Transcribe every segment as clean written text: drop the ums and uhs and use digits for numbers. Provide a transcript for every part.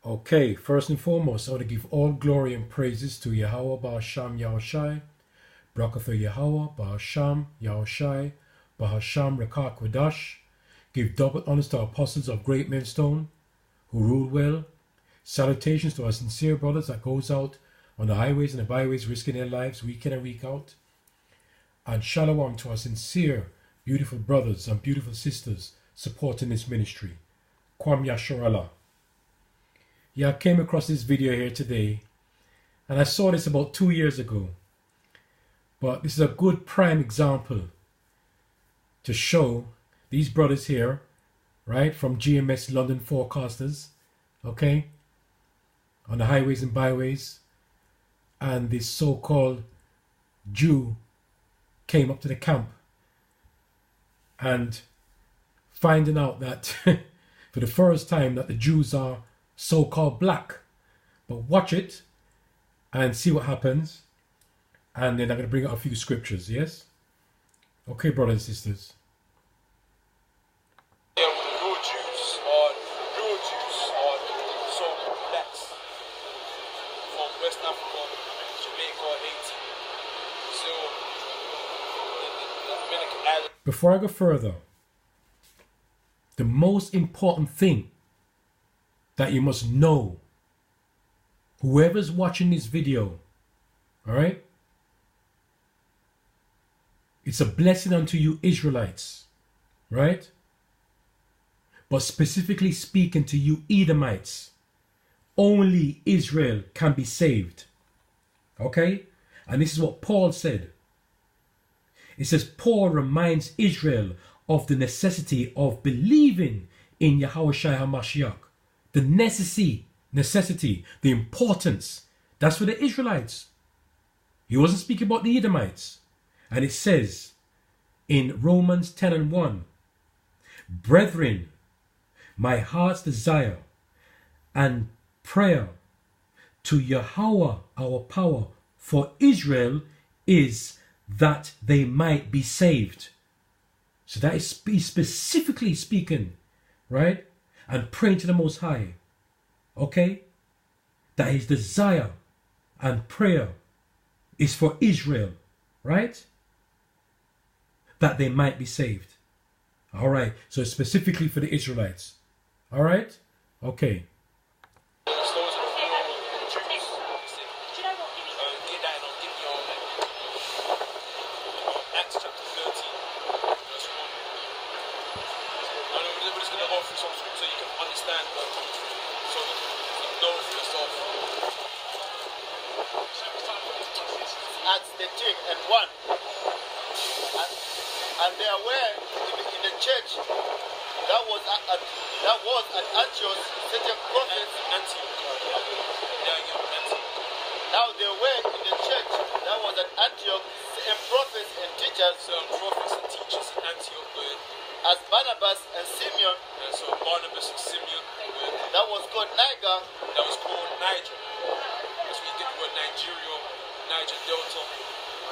Okay, first and foremost, I want to give all glory and praises to Yahweh Ba'asham Yahushai, Brakatha Yahweh Ba'asham Yahushai, Ba'asham Rekah Kodash. Give double honors to our apostles of Great Millstone, who rule well. Salutations to our sincere brothers that goes out on the highways and the byways risking their lives week in and week out. And shalom to our sincere, beautiful brothers and beautiful sisters supporting this ministry. Kwam Yashar Allah. Yeah, I came across this video here today, and I saw this about 2 years ago. But this is a good prime example to show these brothers here, right, from GMS London Forecasters, okay, on the highways and byways, and this so-called Jew came up to the camp and finding out that for the first time that the Jews are so-called black. But watch it and see what happens, and then I'm going to bring out a few scriptures. Yes, okay, brothers and sisters. Yeah, real Jews are so-called blacks from West Africa, Jamaica, Haiti, Brazil, the Dominican Island. Before I go further, the most important thing that you must know, whoever's watching this video, all right, it's a blessing unto you Israelites, right? But specifically speaking to you Edomites, only Israel can be saved, okay? And this is what Paul said. It says Paul reminds Israel of the necessity of believing in Yahushua HaMashiach. The necessity, the importance. That's for the Israelites. He wasn't speaking about the Edomites. And it says in Romans 10:1, brethren, my heart's desire and prayer to Yahweh our power for Israel is that they might be saved. So that is specifically speaking, right? And praying to the Most High, okay? That his desire and prayer is for Israel, right? That they might be saved. All right, so specifically for the Israelites. All right? Okay. Acts 13:1. And there were in the church that was at Antioch certain prophets. Now there were in the church that was at Antioch certain prophets and teachers. In Antioch, as Barnabas and Simeon. so Barnabas and Simeon. That was called Niger. That was called Niger. That's where you get the word Nigeria, Niger Delta.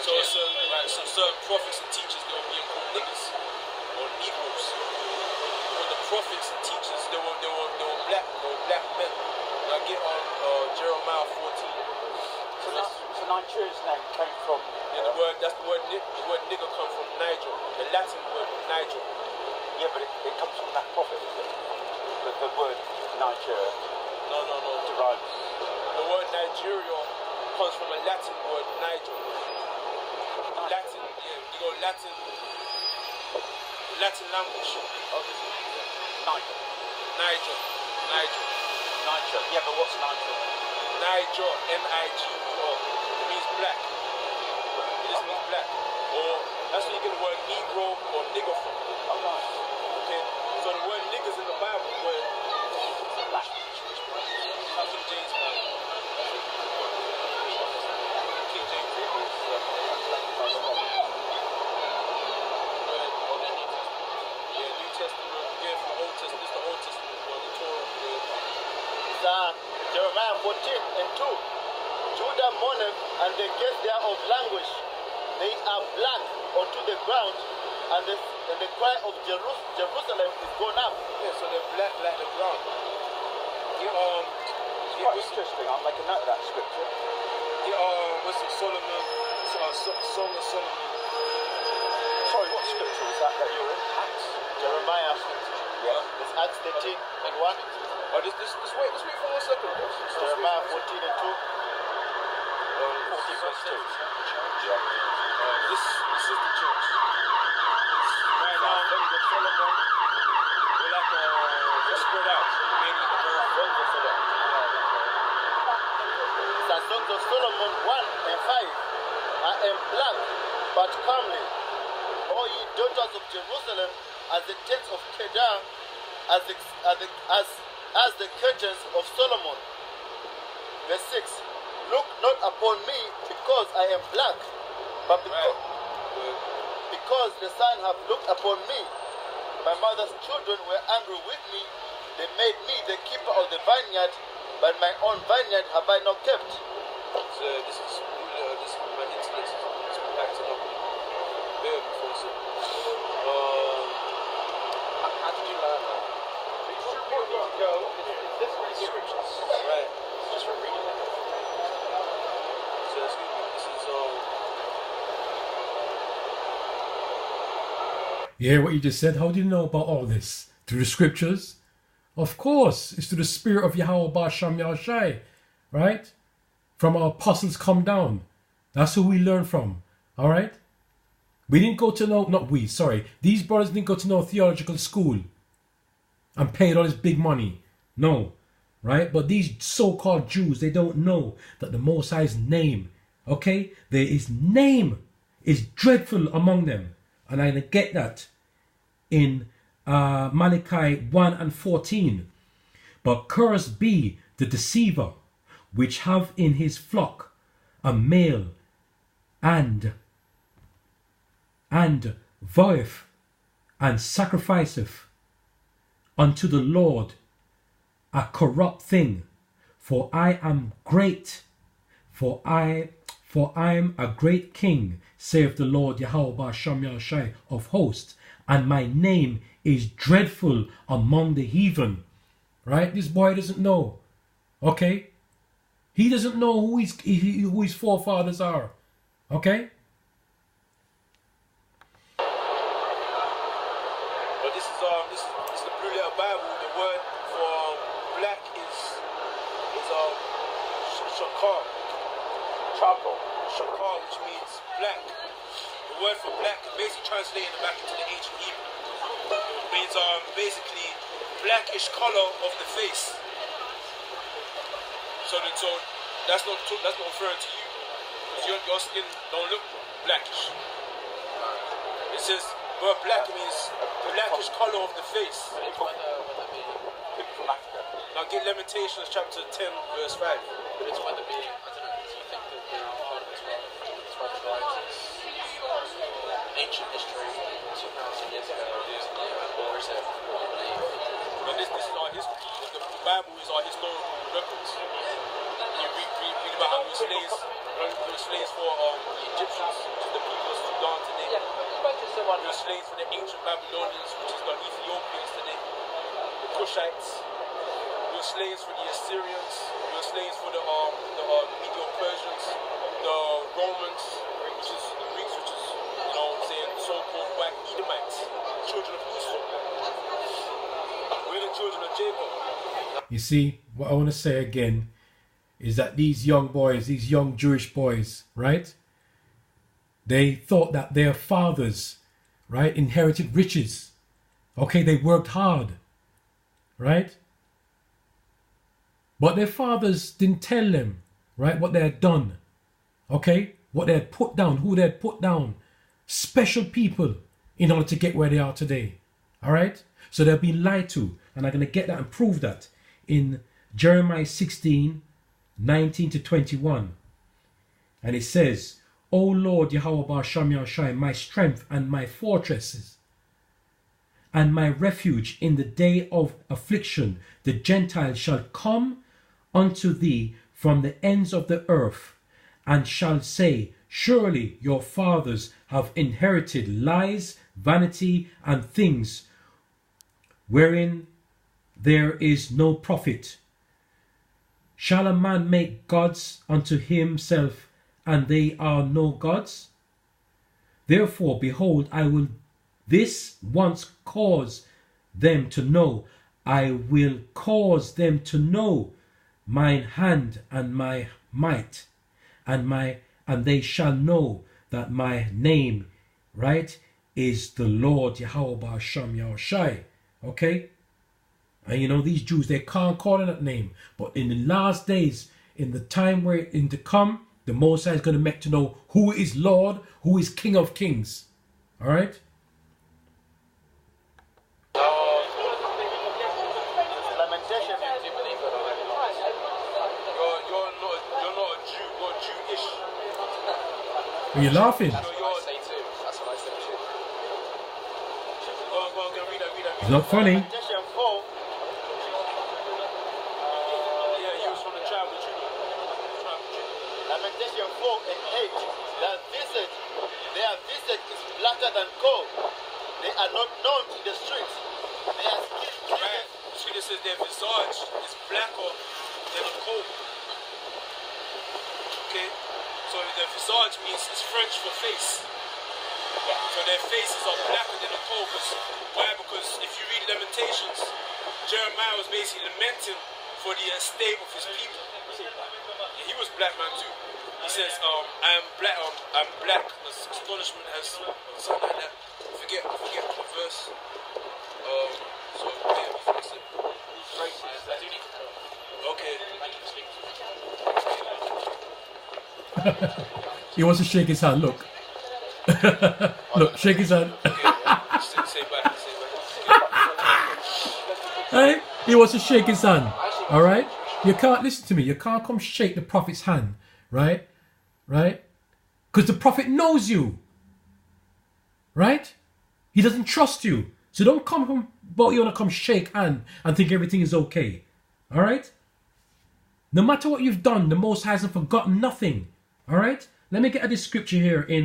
So some certain prophets and teachers, they were being called niggas or Negroes. But the prophets and teachers, they were black men. Now get on Jeremiah 14. So Nigeria's name came from. Yeah, the word nigger comes from Niger, the Latin word Niger. Yeah, but it comes from that prophet. The word Nigeria. No. Derives. The word Nigeria comes from a Latin word Niger. Latin, yeah, you go Latin language. Okay. Niger. Yeah, but what's Niger? Niger, N-I-G-E-R. It means black. It just means black. Or that's where you get the word Negro or nigger from. Oh, nice. Okay? So the word niggers in the Bible were Black. King James Bible. King James Bible. New Testament, again from the Old Testament. This is the Old Testament, the Torah. Jeremiah 14:2. Judah mourneth, and the gates thereof languish. They are black unto the ground, and the cry of Jerusalem is gone up. Yeah, so they're black like the ground. quite interesting. I'll make a note of that scripture. Was it Solomon? Song of Solomon. Sorry, what scripture was that you're in? Acts. Jeremiah. Yeah. It's Acts 13 and 1. Oh, just wait for 1 second. Jeremiah 14 and 2. 14 verse 2. Yeah. This is the church. Right now, Songs of Solomon. We're like we're spread out. Mainly the Songs of Solomon. The Songs of Solomon 1 and 5. I am black, but comely. O ye daughters of Jerusalem, as the tents of Kedar, as the curtains of Solomon. Verse 6. Look not upon me, because I am black, but because the sun have looked upon me. My mother's children were angry with me. They made me the keeper of the vineyard, but my own vineyard have I not kept. So this is my internet is acting up. Very before so. How did you learn that? This is scriptures. Right. Just from reading it. So excuse me. This is You hear what you just said? How do you know about all this? Through the scriptures? Of course, it's through the spirit of Yahweh Basham Yahushai, right? From our apostles come down. That's who we learn from, all right? We didn't go to these brothers didn't go to no theological school and paid all this big money. No, right? But these so-called Jews, they don't know that the Most High's name, okay? His name is dreadful among them. And I get that in Malachi 1 and 14. But cursed be the deceiver, which have in his flock a male and voweth and sacrificeth unto the Lord a corrupt thing. For I am great, for I am a great king, saith the Lord Yahweh Basham Yahushai of hosts, and my name is dreadful among the heathen. Right? This boy doesn't know. Okay? He doesn't know who his forefathers are. Okay? But this is the Blue Letter Bible. The word for black is shakar. Charcoal. Shakar, which means black. The word for black is basically translated back into the ancient Hebrew. It means basically blackish color of the face. So that's not referring to you, because your skin don't look blackish. It says word black means blackish color of the face. Now get Lamentations chapter 10 verse 5. But it's going to be, I don't know, do you think that there are part of it's one of the writers, ancient history, 2,000 years ago, or is it what you believe? But this is our history. The Bible is our historical records. You read about how we were slaves for the Egyptians, which is the people of Sudan today. Yeah, you spoke to someone. We were slaves for the ancient Babylonians, which is the Ethiopians today. The Cushites. We were slaves for the Assyrians. We were slaves for the Medo-Persians, the Romans, which is the Greeks, which is, so-called white Edomites, children of Esau. We're the children of Jacob. You see, what I want to say again is that these young boys, these young Jewish boys, right? They thought that their fathers, right, inherited riches. Okay, they worked hard, right? But their fathers didn't tell them, right, what they had done. Okay, what they had put down, who they had put down. Special people in order to get where they are today. All right? So they've been lied to. And I'm going to get that and prove that in Jeremiah 16, 19 to 21. And it says, O Lord Yahweh Basham Yahushai, my strength and my fortresses, and my refuge in the day of affliction, the Gentiles shall come unto thee from the ends of the earth, and shall say, surely your fathers have inherited lies, vanity, and things wherein there is no profit. Shall a man make gods unto himself, and they are no gods? Therefore, behold, I will this once cause them to know. I will cause them to know mine hand and my might, and they shall know that my name, right, is the Lord Yahweh Hashem Yahushai. Okay? And you know, these Jews, they can't call it that name. But in the last days, in the time where in to come, the Most High is going to make to know who is Lord, who is King of Kings. All right? Lamentation. You're not a Jew. You're Jewish. Are you laughing? That's what I say too. That's what I say too. Go on, read that. It's not funny. Lamentation 4. Yeah, he was from the tribe of Judah. Lamentation 4 and 8. Their visage is blacker than coal. They are not known in the streets. Their skin Right. See, this is their visage is blacker than a coal. Okay? So the visage means it's French for face. So their faces are blacker than a coal. Why? Because if you read Lamentations, Jeremiah was basically lamenting for the state of his people. Yeah, he was black man too. He says, I am black, astonishment has something like that. I forget the verse. So yeah, fix it. Okay. He wants to shake his hand. Look. Look, shake his hand. Say back. Hey, he wants to shake his hand. All right? You can't listen to me. You can't come shake the prophet's hand. Right? Right? Because the prophet knows you. Right? He doesn't trust you. So don't come from, but you want to come shake hand and think everything is okay. All right? No matter what you've done, the Most High hasn't forgotten nothing. All right? Let me get at this scripture here in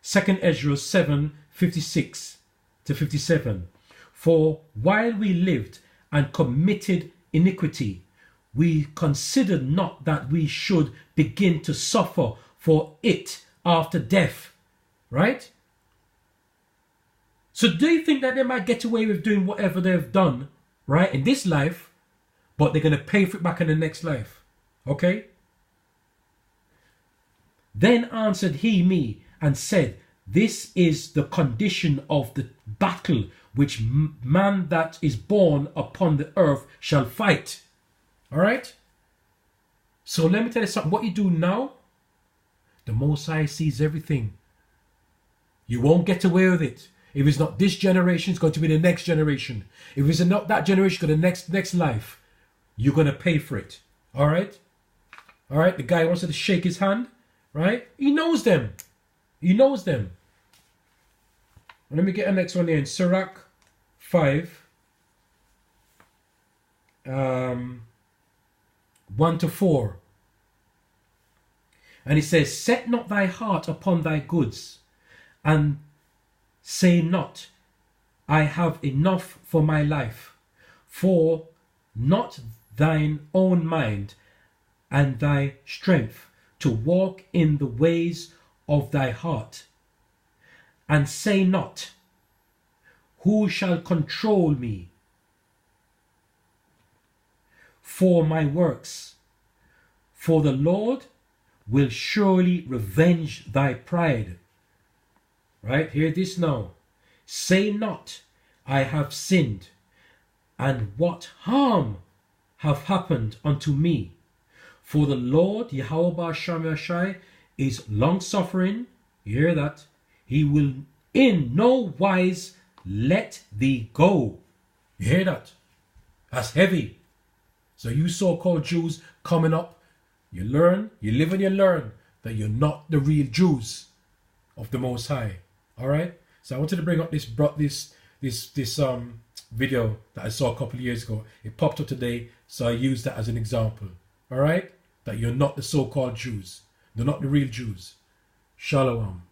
2nd Ezra 7:56 to 57. For while we lived and committed iniquity, we considered not that we should begin to suffer for it after death. Right? So do you think that they might get away with doing whatever they've done, right, in this life, but they're going to pay for it back in the next life? Okay? Then answered he me and said, this is the condition of the battle which man that is born upon the earth shall fight. All right? So let me tell you something. What you do now, the Most High sees everything. You won't get away with it. If it's not this generation, it's going to be the next generation. If it's not that generation, it's going to the next life. You're going to pay for it. All right? All right? The guy wants to shake his hand. Right? He knows them. He knows them. Let me get the next one here in Sirach 5. 1 to 4. And it says, set not thy heart upon thy goods, and say not, I have enough for my life, for not thine own mind and thy strength to walk in the ways of thy heart. And say not, who shall control me for my works? For the Lord will surely revenge thy pride. Right? Hear this now. Say not, I have sinned, and what harm have happened unto me? For the Lord, Yahweh Shai, is long-suffering. You hear that? He will in no wise let thee go. You hear that? That's heavy. So you so-called Jews coming up, you learn, you live and you learn that you're not the real Jews of the Most High. All right? So I wanted to bring up this video that I saw a couple of years ago. It popped up today, so I used that as an example. All right? That you're not the so-called Jews. They're not the real Jews. Shalom.